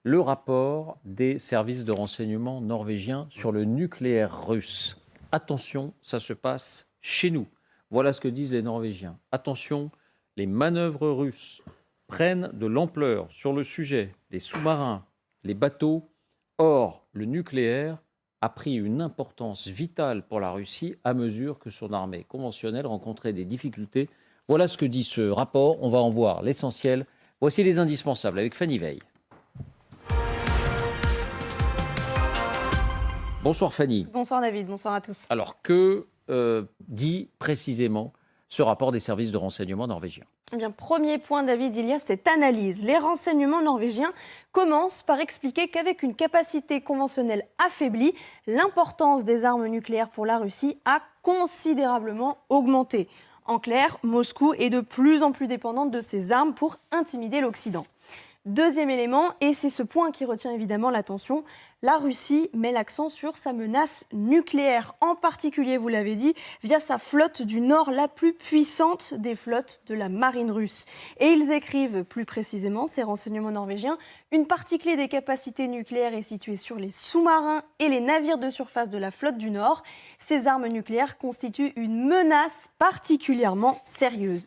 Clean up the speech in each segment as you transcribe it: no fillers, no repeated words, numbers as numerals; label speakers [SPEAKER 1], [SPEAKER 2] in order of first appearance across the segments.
[SPEAKER 1] le rapport des services de renseignement norvégiens sur le nucléaire russe. Attention, ça se passe chez nous. Voilà ce que disent les Norvégiens. Attention, les manœuvres russes prennent de l'ampleur sur le sujet, les sous-marins, les bateaux. Or, le nucléaire a pris une importance vitale pour la Russie à mesure que son armée conventionnelle rencontrait des difficultés. Voilà ce que dit ce rapport. On va en voir l'essentiel. Voici les indispensables avec Fanny Veil. Bonsoir Fanny.
[SPEAKER 2] Bonsoir David, bonsoir à tous.
[SPEAKER 1] Alors, que dit précisément ce rapport des services de renseignement norvégiens ?
[SPEAKER 2] Eh bien, premier point, David, il y a cette analyse. Les renseignements norvégiens commencent par expliquer qu'avec une capacité conventionnelle affaiblie, l'importance des armes nucléaires pour la Russie a considérablement augmenté. En clair, Moscou est de plus en plus dépendante de ces armes pour intimider l'Occident. Deuxième élément, et c'est ce point qui retient évidemment l'attention, la Russie met l'accent sur sa menace nucléaire, en particulier, vous l'avez dit, via sa flotte du Nord, la plus puissante des flottes de la marine russe. Et ils écrivent plus précisément, ces renseignements norvégiens, une partie clé des capacités nucléaires est située sur les sous-marins et les navires de surface de la flotte du Nord. Ces armes nucléaires constituent une menace particulièrement sérieuse.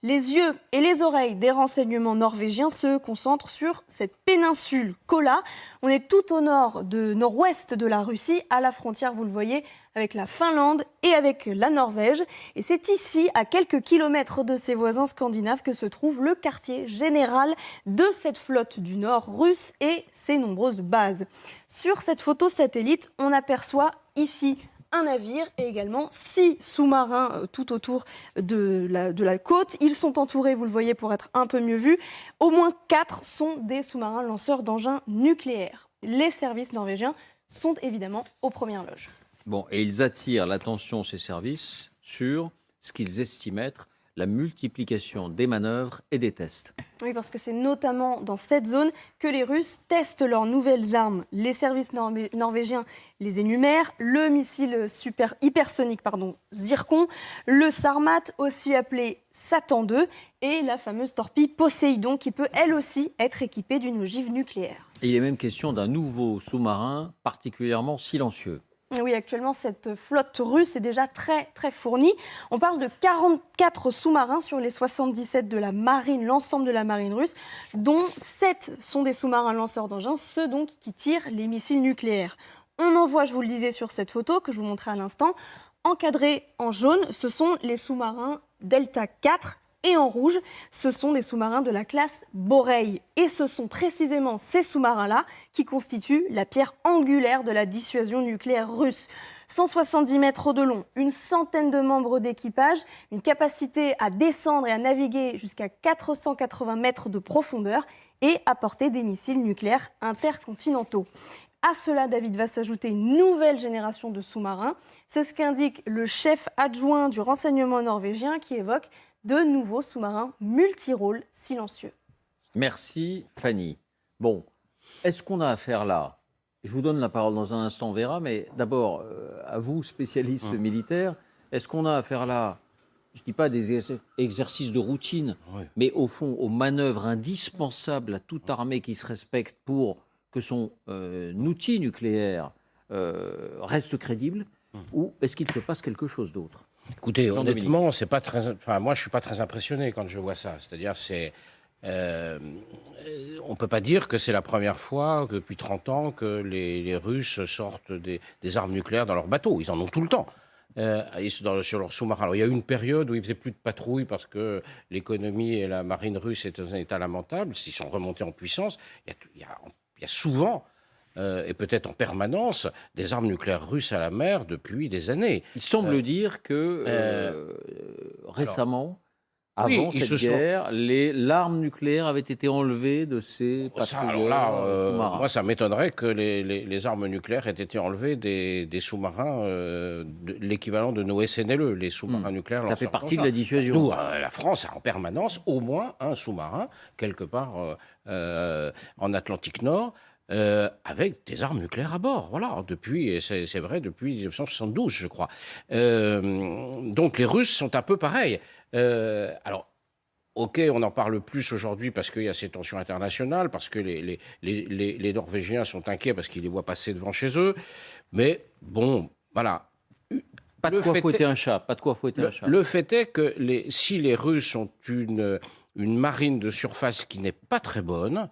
[SPEAKER 2] Les yeux et les oreilles des renseignements norvégiens se concentrent sur cette péninsule Kola. On est tout au nord-ouest de la Russie, à la frontière, vous le voyez, avec la Finlande et avec la Norvège. Et c'est ici, à quelques kilomètres de ses voisins scandinaves, que se trouve le quartier général de cette flotte du Nord russe et ses nombreuses bases. Sur cette photo satellite, on aperçoit ici un navire et également 6 sous-marins tout autour de la côte. Ils sont entourés, vous le voyez, pour être un peu mieux vus. Au moins 4 sont des sous-marins lanceurs d'engins nucléaires. Les services norvégiens sont évidemment aux premières loges.
[SPEAKER 1] Bon, et ils attirent l'attention, ces services, sur ce qu'ils estiment être la multiplication des manœuvres et des tests.
[SPEAKER 2] Oui, parce que c'est notamment dans cette zone que les Russes testent leurs nouvelles armes. Les services norvégiens les énumèrent. Le missile hypersonique Zircon, le Sarmat, aussi appelé Satan II, et la fameuse torpille Poséidon, qui peut elle aussi être équipée d'une ogive nucléaire.
[SPEAKER 1] Et il est même question d'un nouveau sous-marin particulièrement silencieux.
[SPEAKER 2] Oui, actuellement, cette flotte russe est déjà très, très fournie. On parle de 44 sous-marins sur les 77 de la marine, l'ensemble de la marine russe, dont 7 sont des sous-marins lanceurs d'engins, ceux donc qui tirent les missiles nucléaires. On en voit, je vous le disais sur cette photo que je vous montrais à l'instant, encadrés en jaune, ce sont les sous-marins Delta 4. Et en rouge, ce sont des sous-marins de la classe Boreil. Et ce sont précisément ces sous-marins-là qui constituent la pierre angulaire de la dissuasion nucléaire russe. 170 mètres de long, une centaine de membres d'équipage, une capacité à descendre et à naviguer jusqu'à 480 mètres de profondeur et à porter des missiles nucléaires intercontinentaux. À cela, David, va s'ajouter une nouvelle génération de sous-marins. C'est ce qu'indique le chef adjoint du renseignement norvégien qui évoque de nouveaux sous-marins multirôles silencieux.
[SPEAKER 1] Merci Fanny. Bon, est-ce qu'on a affaire là, je vous donne la parole dans un instant, on verra, mais d'abord, à vous, spécialistes militaires, est-ce qu'on a affaire là, je ne dis pas des exercices de routine, mais au fond, aux manœuvres indispensables à toute armée qui se respecte pour que son outil nucléaire reste crédible, ou est-ce qu'il se passe quelque chose d'autre ?
[SPEAKER 3] Écoutez, honnêtement, c'est pas très. Enfin, moi, je suis pas très impressionné quand je vois ça. C'est-à-dire, on peut pas dire que c'est la première fois que depuis 30 ans que les Russes sortent des armes nucléaires dans leurs bateaux. Ils en ont tout le temps. Sur leurs sous-marins. Alors, il y a eu une période où ils faisaient plus de patrouilles parce que l'économie et la marine russe étaient dans un état lamentable. Ils sont remontés en puissance. Il y a souvent et peut-être en permanence, des armes nucléaires russes à la mer depuis des années.
[SPEAKER 1] Il semble dire que récemment, avant cette guerre, l'arme nucléaire avait été enlevée de ces patrouilleurs sous-marins.
[SPEAKER 3] Moi, ça m'étonnerait que les armes nucléaires aient été enlevées des sous-marins, l'équivalent de nos SNLE, les sous-marins nucléaires.
[SPEAKER 1] Ça fait partie de la dissuasion.
[SPEAKER 3] Nous, la France a en permanence au moins un sous-marin, quelque part en Atlantique Nord, avec des armes nucléaires à bord, voilà, c'est vrai, depuis 1972, je crois. Donc les Russes sont un peu pareils. Alors, OK, on en parle plus aujourd'hui parce qu'il y a ces tensions internationales, parce que les Norvégiens sont inquiets parce qu'ils les voient passer devant chez eux. Mais bon, voilà.
[SPEAKER 1] Pas de
[SPEAKER 3] Le
[SPEAKER 1] quoi
[SPEAKER 3] fait
[SPEAKER 1] fouetter
[SPEAKER 3] est,
[SPEAKER 1] un chat, pas de quoi fouetter un chat.
[SPEAKER 3] le fait est que si les Russes ont une marine de surface qui n'est pas très bonne,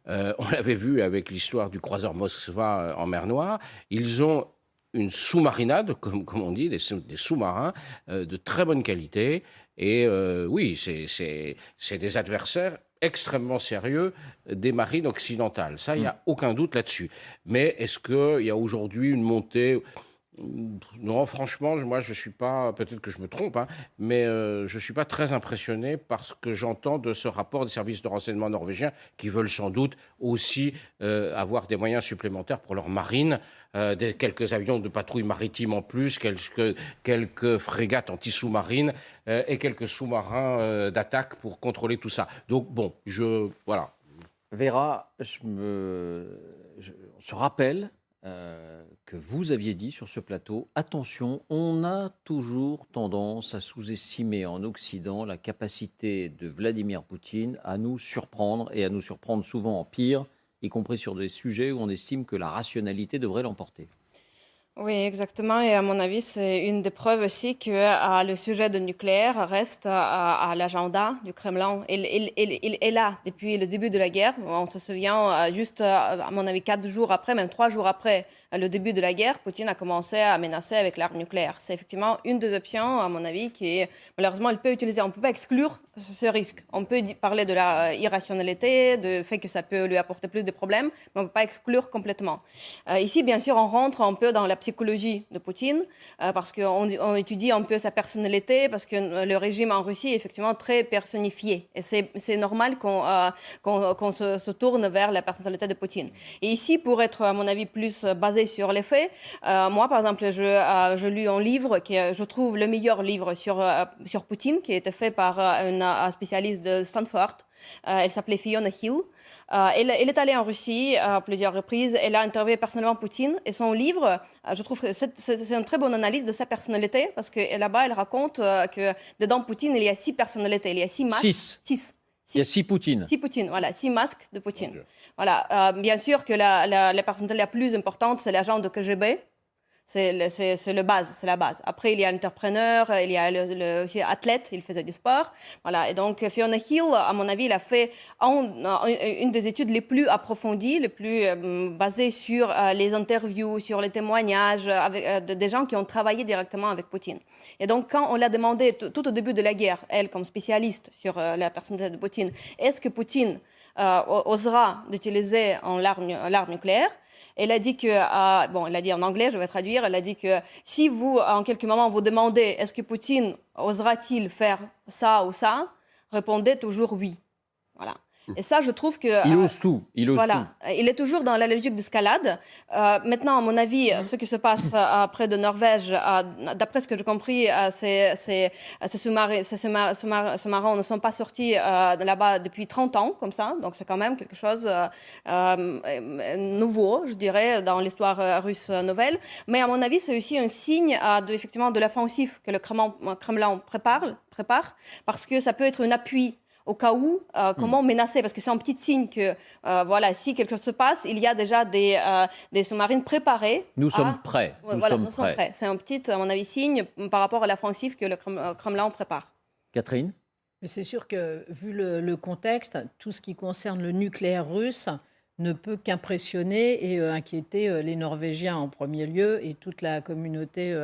[SPEAKER 3] on l'avait vu avec l'histoire du croiseur Moskva en mer Noire, ils ont une sous-marinade, comme on dit, des sous-marins de très bonne qualité. Et oui, c'est des adversaires extrêmement sérieux des marines occidentales. Ça, il n'y a aucun doute là-dessus. Mais est-ce qu'il y a aujourd'hui une montée? Non, franchement, moi, je ne suis pas, peut-être que je me trompe, hein, mais je ne suis pas très impressionné par ce que j'entends de ce rapport des services de renseignement norvégiens qui veulent sans doute aussi avoir des moyens supplémentaires pour leur marine, quelques avions de patrouille maritime en plus, quelques frégates anti-sous-marines et quelques sous-marins d'attaque pour contrôler tout ça. Donc, bon, voilà.
[SPEAKER 1] Vera, on se rappelle que vous aviez dit sur ce plateau, attention, on a toujours tendance à sous-estimer en Occident la capacité de Vladimir Poutine à nous surprendre, et à nous surprendre souvent en pire, y compris sur des sujets où on estime que la rationalité devrait l'emporter.
[SPEAKER 4] Oui, exactement. Et à mon avis, c'est une des preuves aussi que le sujet du nucléaire reste à l'agenda du Kremlin. Il est là depuis le début de la guerre. On se souvient, juste, à mon avis, 4 jours après, même 3 jours après le début de la guerre, Poutine a commencé à menacer avec l'arme nucléaire. C'est effectivement une des options, à mon avis, qui est, malheureusement, elle peut utiliser. On ne peut pas exclure ce risque. On peut parler de la irrationalité, du fait que ça peut lui apporter plus de problèmes, mais on ne peut pas exclure complètement. Ici, bien sûr, on rentre un peu dans la psychologie de Poutine, parce qu'on étudie un peu sa personnalité, parce que le régime en Russie est effectivement très personnifié. Et c'est normal qu'on se tourne vers la personnalité de Poutine. Et ici, pour être, à mon avis, plus basé sur les faits, moi, par exemple, je lis un livre qui est, je trouve, le meilleur livre sur Poutine, qui a été fait par une spécialiste de Stanford. Elle s'appelait Fiona Hill. Elle est allée en Russie à plusieurs reprises. Elle a interviewé personnellement Poutine. Et son livre, je trouve que c'est une très bonne analyse de sa personnalité, parce que là-bas, elle raconte que dedans Poutine, il y a 6 personnalités. Il y a 6 masques.
[SPEAKER 1] 6. Il y a 6 Poutine.
[SPEAKER 4] 6 Poutine, voilà, 6 masques de Poutine. Voilà, bien sûr que la personnalité la plus importante, c'est l'agent de KGB. C'est la base. Après, il y a l'entrepreneur, il y a aussi athlète, il faisait du sport. Voilà. Et donc, Fiona Hill, à mon avis, il a fait une des études les plus approfondies, les plus basées sur les interviews, sur les témoignages des gens qui ont travaillé directement avec Poutine. Et donc, quand on l'a demandé tout au début de la guerre, elle, comme spécialiste sur la personnalité de Poutine, est-ce que Poutine osera d'utiliser l'arme nucléaire? Elle a dit que, elle a dit en anglais, je vais traduire, elle a dit que si vous, en quelques moments, vous demandez est-ce que Poutine osera-t-il faire ça ou ça, répondez toujours oui. Voilà. Et ça, je trouve que...
[SPEAKER 1] Il ose tout. Il ose tout.
[SPEAKER 4] Il est toujours dans la logique d'escalade. Maintenant, à mon avis, ce qui se passe près de Norvège, d'après ce que j'ai compris, ces sous-marins ne sont pas sortis de là-bas depuis 30 ans, comme ça. Donc, c'est quand même quelque chose nouveau, je dirais, dans l'histoire russe nouvelle. Mais à mon avis, c'est aussi un signe effectivement de l'offensive que le Kremlin prépare, parce que ça peut être un appui au cas où, comment menacer, parce que c'est un petit signe que, si quelque chose se passe, il y a déjà des sous-marines préparés.
[SPEAKER 1] Nous sommes prêts.
[SPEAKER 4] Nous sommes prêts. C'est un petit, à mon avis, signe par rapport à l'offensive que le Kremlin prépare.
[SPEAKER 1] Catherine ?
[SPEAKER 5] Mais c'est sûr que, vu le contexte, tout ce qui concerne le nucléaire russe ne peut qu'impressionner et inquiéter les Norvégiens en premier lieu et toute la communauté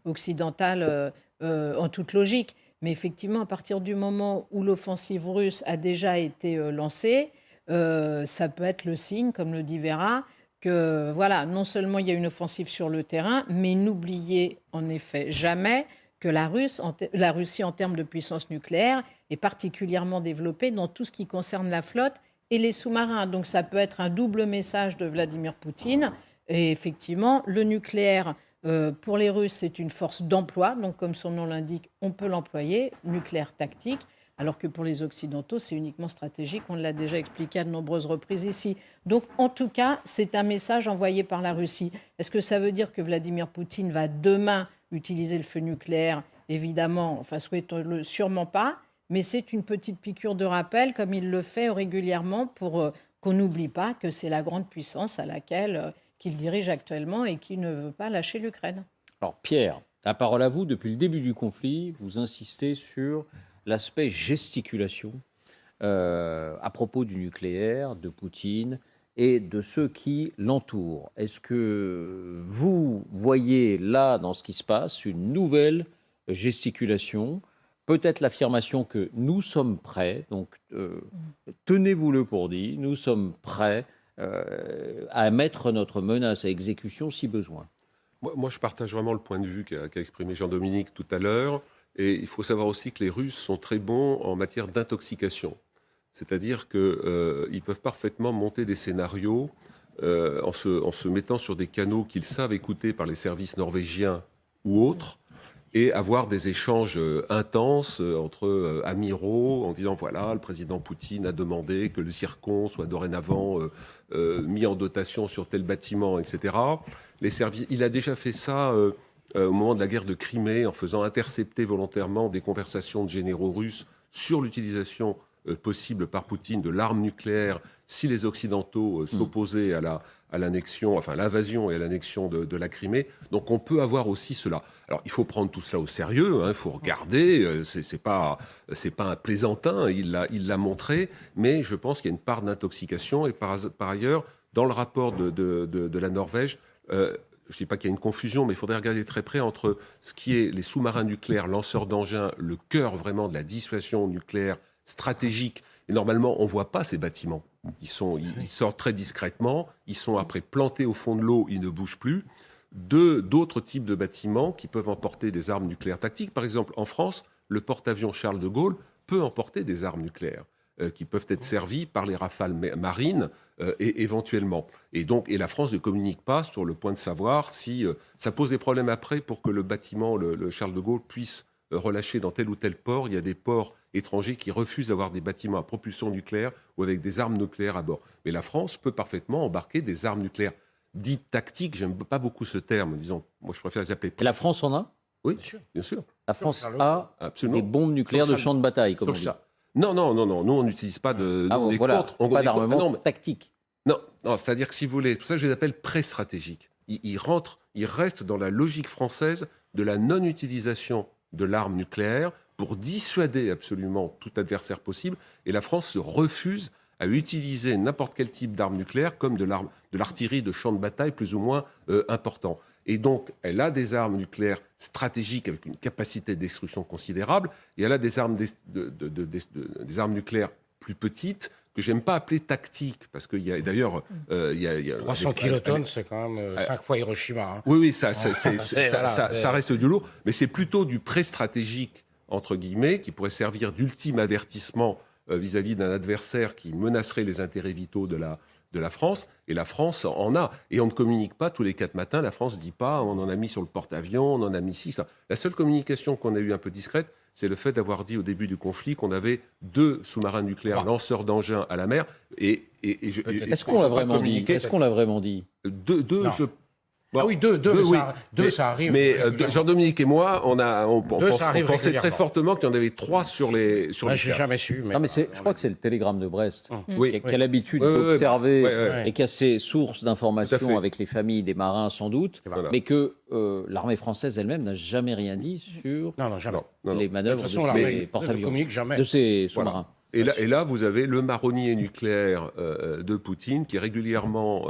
[SPEAKER 5] occidentale en toute logique. Mais effectivement, à partir du moment où l'offensive russe a déjà été lancée, ça peut être le signe, comme le dit Vera, que voilà, non seulement il y a une offensive sur le terrain, mais n'oubliez en effet jamais que la Russie, en termes de puissance nucléaire, est particulièrement développée dans tout ce qui concerne la flotte et les sous-marins. Donc ça peut être un double message de Vladimir Poutine. Et effectivement, le nucléaire... pour les Russes, c'est une force d'emploi, donc comme son nom l'indique, on peut l'employer, nucléaire tactique, alors que pour les Occidentaux, c'est uniquement stratégique, on l'a déjà expliqué à de nombreuses reprises ici. Donc en tout cas, c'est un message envoyé par la Russie. Est-ce que ça veut dire que Vladimir Poutine va demain utiliser le feu nucléaire? Évidemment, enfin souhaitons-le sûrement pas, mais c'est une petite piqûre de rappel, comme il le fait régulièrement, pour qu'on n'oublie pas que c'est la grande puissance à laquelle qu'il dirige actuellement et qui ne veut pas lâcher l'Ukraine.
[SPEAKER 1] Alors Pierre, la parole à vous. Depuis le début du conflit, vous insistez sur l'aspect gesticulation à propos du nucléaire, de Poutine et de ceux qui l'entourent. Est-ce que vous voyez là, dans ce qui se passe, une nouvelle gesticulation, peut-être l'affirmation que nous sommes prêts, donc tenez-vous-le pour dit, nous sommes prêts à mettre notre menace à exécution si besoin?
[SPEAKER 6] Moi, je partage vraiment le point de vue qu'a exprimé Jean-Dominique tout à l'heure. Et il faut savoir aussi que les Russes sont très bons en matière d'intoxication. C'est-à-dire qu'ils peuvent parfaitement monter des scénarios en se mettant sur des canaux qu'ils savent écouter par les services norvégiens ou autres, et avoir des échanges intenses entre amiraux en disant voilà, le président Poutine a demandé que le zircon soit dorénavant mis en dotation sur tel bâtiment, etc. Il a déjà fait ça au moment de la guerre de Crimée, en faisant intercepter volontairement des conversations de généraux russes sur l'utilisation possible par Poutine de l'arme nucléaire si les Occidentaux s'opposaient à l'annexion, enfin l'invasion et à l'annexion de la Crimée. Donc on peut avoir aussi cela. Alors il faut prendre tout cela au sérieux, il faut regarder, c'est pas un plaisantin, il l'a montré, mais je pense qu'il y a une part d'intoxication. Et par ailleurs, dans le rapport de la Norvège, je ne dis pas qu'il y a une confusion, mais il faudrait regarder très près entre ce qui est les sous-marins nucléaires, lanceurs d'engins, le cœur vraiment de la dissuasion nucléaire stratégique. Et normalement, on ne voit pas ces bâtiments. Ils sortent très discrètement, ils sont après plantés au fond de l'eau, ils ne bougent plus. D'autres types de bâtiments qui peuvent emporter des armes nucléaires tactiques. Par exemple, en France, le porte-avions Charles de Gaulle peut emporter des armes nucléaires qui peuvent être servies par les rafales marines et éventuellement. Et la France ne communique pas sur le point de savoir si ça pose des problèmes après pour que le bâtiment, le Charles de Gaulle, puisse relâcher dans tel ou tel port. Il y a des ports étrangers qui refusent d'avoir des bâtiments à propulsion nucléaire ou avec des armes nucléaires à bord. Mais la France peut parfaitement embarquer des armes nucléaires dites tactiques. J'aime pas beaucoup ce terme, disons. Moi, je préfère les appeler.
[SPEAKER 1] Et la France en a?
[SPEAKER 6] Oui, bien sûr.
[SPEAKER 1] La France a
[SPEAKER 6] absolument
[SPEAKER 1] des bombes nucléaires de champ de bataille, comme on dit.
[SPEAKER 6] Non. Nous, on n'utilise pas de...
[SPEAKER 1] pas d'armement tactique.
[SPEAKER 6] Non, c'est-à-dire que si vous voulez, tout ça, je les appelle pré-stratégiques. Ils restent dans la logique française de la non-utilisation de l'arme nucléaire pour dissuader absolument tout adversaire possible. Et la France se refuse à utiliser n'importe quel type d'arme nucléaire comme de l'artillerie de champ de bataille plus ou moins important. Et donc, elle a des armes nucléaires stratégiques avec une capacité de destruction considérable, et elle a des armes, des armes nucléaires plus petites, que j'aime pas appeler tactiques, parce qu'il y a d'ailleurs...
[SPEAKER 3] 300 kilotonnes, c'est quand même 5 fois Hiroshima. Hein.
[SPEAKER 6] Oui, ça reste du lourd, mais c'est plutôt du pré-stratégique, entre guillemets, qui pourrait servir d'ultime avertissement vis-à-vis d'un adversaire qui menacerait les intérêts vitaux de la France, et la France en a. Et on ne communique pas tous les 4 matins, la France ne dit pas on en a mis sur le porte-avions, on en a mis ci, ça. La seule communication qu'on a eue un peu discrète, c'est le fait d'avoir dit au début du conflit qu'on avait 2 sous-marins nucléaires lanceurs d'engins à la mer.
[SPEAKER 1] Est-ce qu'on l'a vraiment dit? Est-ce qu'on l'a vraiment dit?
[SPEAKER 6] Deux,
[SPEAKER 3] Bon, ah oui, deux, ça arrive.
[SPEAKER 6] Mais Jean-Dominique et moi, on pensait très fortement qu'il y en avait 3 sur les
[SPEAKER 3] je n'ai jamais su.
[SPEAKER 1] Mais... Non, mais je crois que c'est le télégramme de Brest qui a l'habitude d'observer et qui a ses sources d'informations avec les familles des marins sans doute, mais que l'armée française elle-même n'a jamais rien dit sur les manœuvres de ces porte-avions, de ces sous-marins.
[SPEAKER 6] Et là, vous avez le marronnier nucléaire de Poutine qui régulièrement,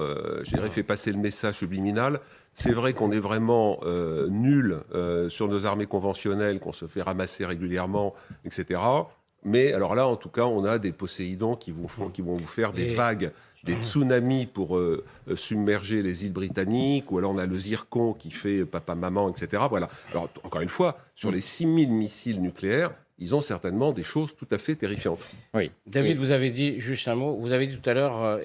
[SPEAKER 6] fait passer le message subliminal. C'est vrai qu'on est vraiment nul sur nos armées conventionnelles, qu'on se fait ramasser régulièrement, etc. Mais alors là, en tout cas, on a des Poséidons qui vont vous faire des vagues, des tsunamis pour submerger les îles britanniques, ou alors on a le zircon qui fait papa-maman, etc. Voilà. Alors, encore une fois, sur les 6000 missiles nucléaires, ils ont certainement des choses tout à fait terrifiantes.
[SPEAKER 3] Oui. David, vous avez dit, juste un mot, vous avez dit tout à l'heure,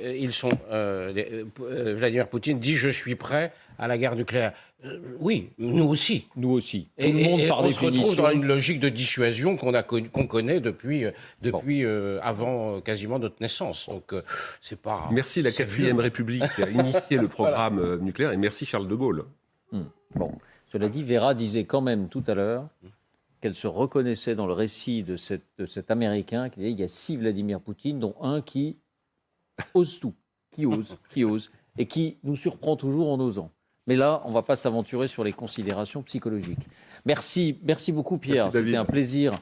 [SPEAKER 3] Vladimir Poutine dit « je suis prêt à la guerre nucléaire ». Oui, nous aussi.
[SPEAKER 1] Nous aussi. Tout le monde, par définition. On se retrouve
[SPEAKER 3] dans une logique de dissuasion qu'on connaît depuis avant quasiment notre naissance. Donc, c'est pas...
[SPEAKER 6] Merci la 4e République qui a initié le programme nucléaire, et merci Charles de Gaulle.
[SPEAKER 1] Bon, cela dit, Vera disait quand même tout à l'heure qu'elle se reconnaissait dans le récit de cet Américain qui disait il y a 6 Vladimir Poutine, dont un qui ose tout, qui ose, et qui nous surprend toujours en osant. Mais là, on ne va pas s'aventurer sur les considérations psychologiques. Merci beaucoup Pierre,
[SPEAKER 6] Merci, David.
[SPEAKER 1] c'était un plaisir